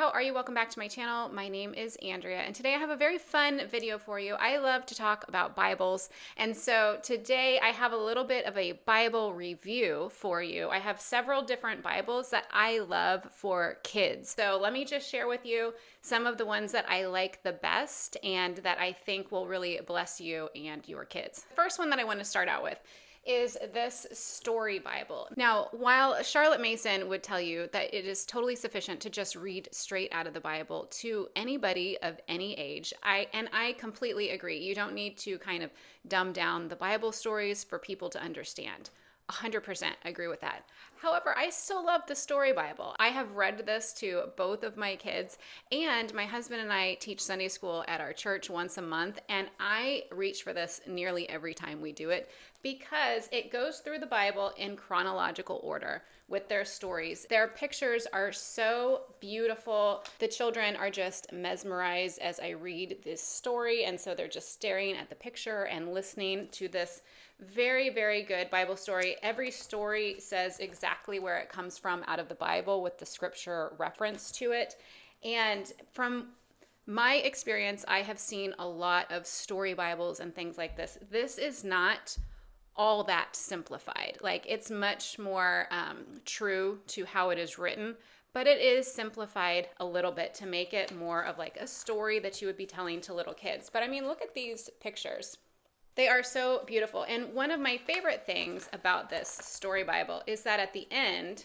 how are you? Welcome back to my channel. My name is Andrea, and today I have a very fun video for you. I love to talk about Bibles, and so today I have a little bit of a Bible review for you. I have several different Bibles that I love for kids. So let me just share with you some of the ones that I like the best and that I think will really bless you and your kids. The first one that I want to start out with is this story Bible. Now, while Charlotte Mason would tell you that it is totally sufficient to just read straight out of the Bible to anybody of any age, I completely agree. You don't need to kind of dumb down the Bible stories for people to understand. 100% agree with that. However, I still love the story Bible. I have read this to both of my kids, and my husband and I teach Sunday school at our church once a month, and I reach for this nearly every time we do it because it goes through the Bible in chronological order with their stories. Their pictures are so beautiful. The children are just mesmerized as I read this story, and so they're just staring at the picture and listening to this very, very good Bible story. Every story says exactly where it comes from out of the Bible with the scripture reference to it. And from my experience, I have seen a lot of story Bibles and things like this. This is not all that simplified. Like, it's much more true to how it is written, but it is simplified a little bit to make it more of like a story that you would be telling to little kids. But I mean, look at these pictures. They are so beautiful. And one of my favorite things about this story Bible is that at the end,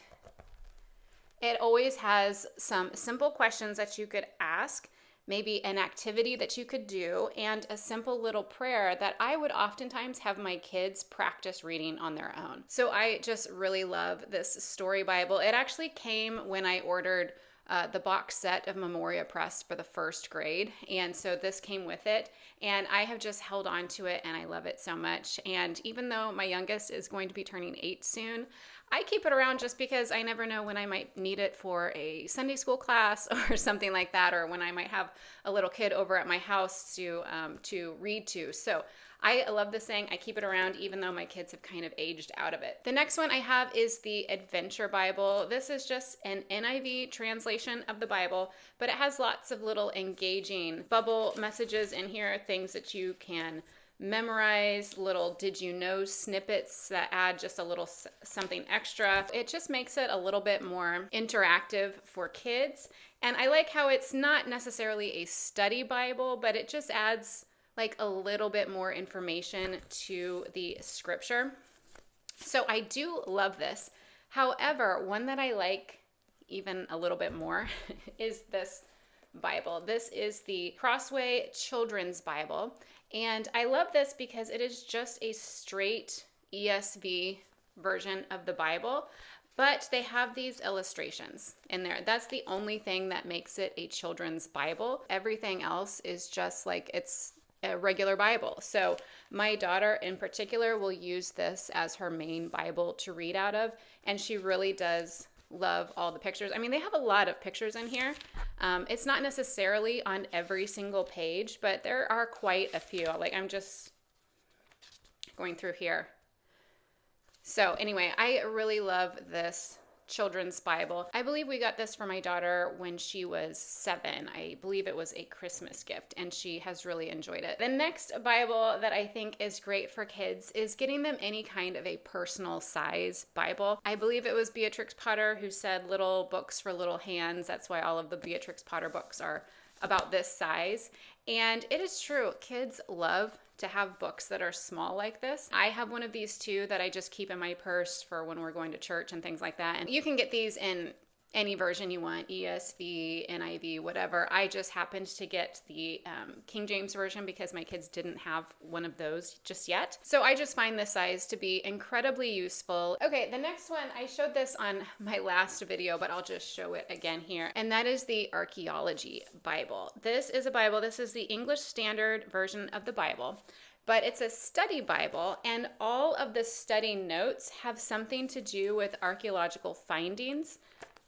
it always has some simple questions that you could ask, maybe an activity that you could do, and a simple little prayer that I would oftentimes have my kids practice reading on their own. So I just really love this story Bible. It actually came when I ordered the box set of Memoria Press for the first grade. And so this came with it. And I have just held on to it and I love it so much. And even though my youngest is going to be turning 8 soon, I keep it around just because I never know when I might need it for a Sunday school class or something like that, or when I might have a little kid over at my house to read to. So I love this thing. I keep it around even though my kids have kind of aged out of it. The next one I have is the Adventure Bible. This is just an NIV translation of the Bible, but it has lots of little engaging bubble messages in here, things that you can memorize, little did you know snippets that add just a little something extra. It just makes it a little bit more interactive for kids. And I like how it's not necessarily a study Bible, but it just adds like a little bit more information to the scripture. So I do love this. However, one that I like even a little bit more is this Bible. This is the Crossway Children's Bible. And I love this because it is just a straight ESV version of the Bible, but they have these illustrations in there. That's the only thing that makes it a children's Bible. Everything else is just like it's a regular Bible. So my daughter in particular will use this as her main Bible to read out of, and she really does love all the pictures. I mean, they have a lot of pictures in here. It's not necessarily on every single page, but there are quite a few. Like, I'm just going through here. So anyway, I really love this children's Bible. I believe we got this for my daughter when she was 7. I believe it was a Christmas gift, and she has really enjoyed it. The next Bible that I think is great for kids is getting them any kind of a personal size Bible. I believe it was Beatrix Potter who said little books for little hands. That's why all of the Beatrix Potter books are about this size. And it is true, kids love to have books that are small like this. I have one of these too that I just keep in my purse for when we're going to church and things like that. And you can get these in any version you want, ESV, NIV, whatever. I just happened to get the King James version because my kids didn't have one of those just yet. So I just find this size to be incredibly useful. Okay, the next one, I showed this on my last video, but I'll just show it again here. And that is the Archaeology Bible. This is a Bible. This is the English Standard Version of the Bible. But it's a study Bible, and all of the study notes have something to do with archaeological findings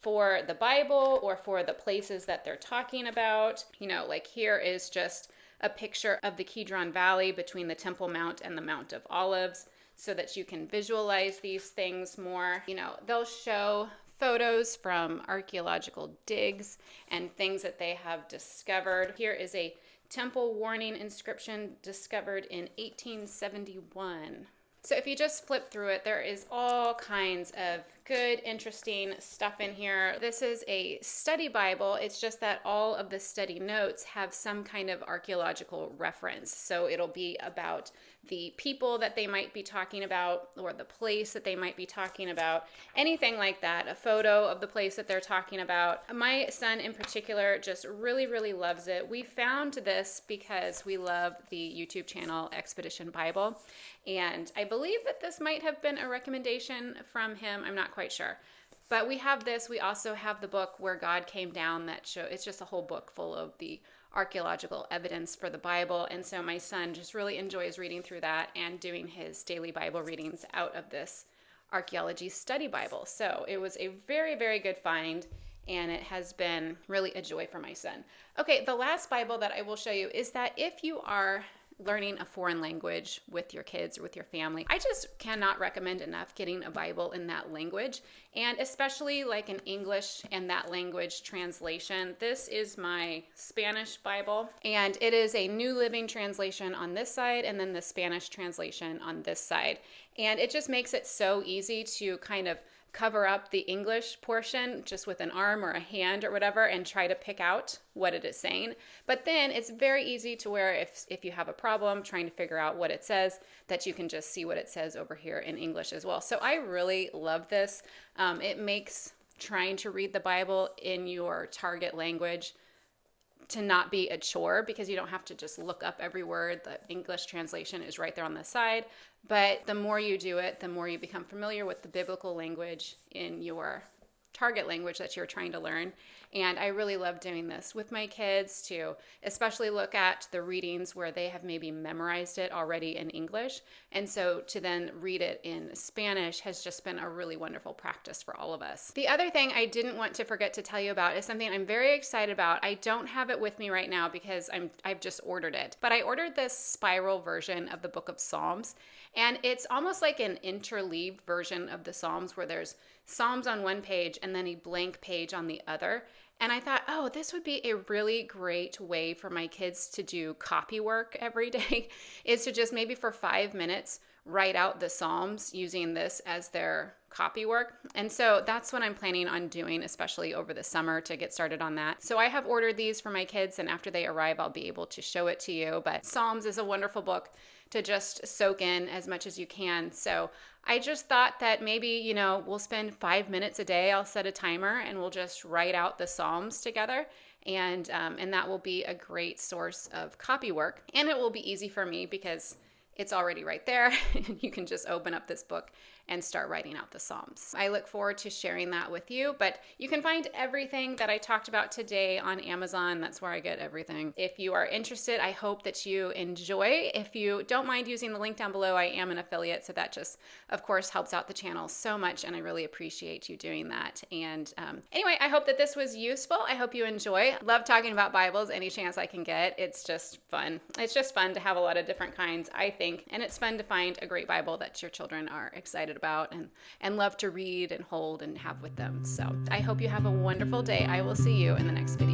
for the Bible or for the places that they're talking about. You know, like here is just a picture of the Kidron Valley between the Temple Mount and the Mount of Olives so that you can visualize these things more. You know, they'll show photos from archaeological digs and things that they have discovered. Here is a temple warning inscription discovered in 1871. So if you just flip through it, there is all kinds of good, interesting stuff in here. This is a study Bible. It's just that all of the study notes have some kind of archaeological reference. So it'll be about the people that they might be talking about, or the place that they might be talking about, anything like that, a photo of the place that they're talking about. My son in particular just really, really loves it. We found this because we love the YouTube channel Expedition Bible, and I believe that this might have been a recommendation from him. I'm not quite sure. But we have this. We also have the book Where God Came Down that it's just a whole book full of the archaeological evidence for the Bible. And so my son just really enjoys reading through that and doing his daily Bible readings out of this archaeology study Bible. So it was a very, very good find, and it has been really a joy for my son. Okay, the last Bible that I will show you is that if you are learning a foreign language with your kids or with your family, I just cannot recommend enough getting a Bible in that language, and especially like an English and that language translation. This is my Spanish Bible, and it is a New Living Translation on this side and then the Spanish translation on this side. And it just makes it so easy to kind of cover up the English portion just with an arm or a hand or whatever and try to pick out what it is saying. But then it's very easy to where if you have a problem trying to figure out what it says, that you can just see what it says over here in English as well. So I really love this. It makes trying to read the Bible in your target language to not be a chore, because you don't have to just look up every word. The English translation is right there on the side. But the more you do it, the more you become familiar with the biblical language in your target language that you're trying to learn. And I really love doing this with my kids to especially look at the readings where they have maybe memorized it already in English. And so to then read it in Spanish has just been a really wonderful practice for all of us. The other thing I didn't want to forget to tell you about is something I'm very excited about. I don't have it with me right now because I've just ordered it. But I ordered this spiral version of the Book of Psalms. And it's almost like an interleaved version of the Psalms where there's Psalms on one page and then a blank page on the other. And I thought, oh, this would be a really great way for my kids to do copy work every day, is to just maybe for 5 minutes write out the Psalms using this as their copy work. And so that's what I'm planning on doing, especially over the summer, to get started on that. So I have ordered these for my kids, and after they arrive, I'll be able to show it to you. But Psalms is a wonderful book to just soak in as much as you can. So I just thought that maybe, we'll spend 5 minutes a day. I'll set a timer and we'll just write out the Psalms together. And that will be a great source of copy work. And it will be easy for me because it's already right there. You can just open up this book and start writing out the Psalms. I look forward to sharing that with you, but you can find everything that I talked about today on Amazon. That's where I get everything. If you are interested, I hope that you enjoy. If you don't mind using the link down below, I am an affiliate, so that just, of course, helps out the channel so much, and I really appreciate you doing that. And anyway, I hope that this was useful. I hope you enjoy. Love talking about Bibles any chance I can get. It's just fun. It's just fun to have a lot of different kinds, I think, and it's fun to find a great Bible that your children are excited about and love to read and hold and have with them. So I hope you have a wonderful day. I will see you in the next video.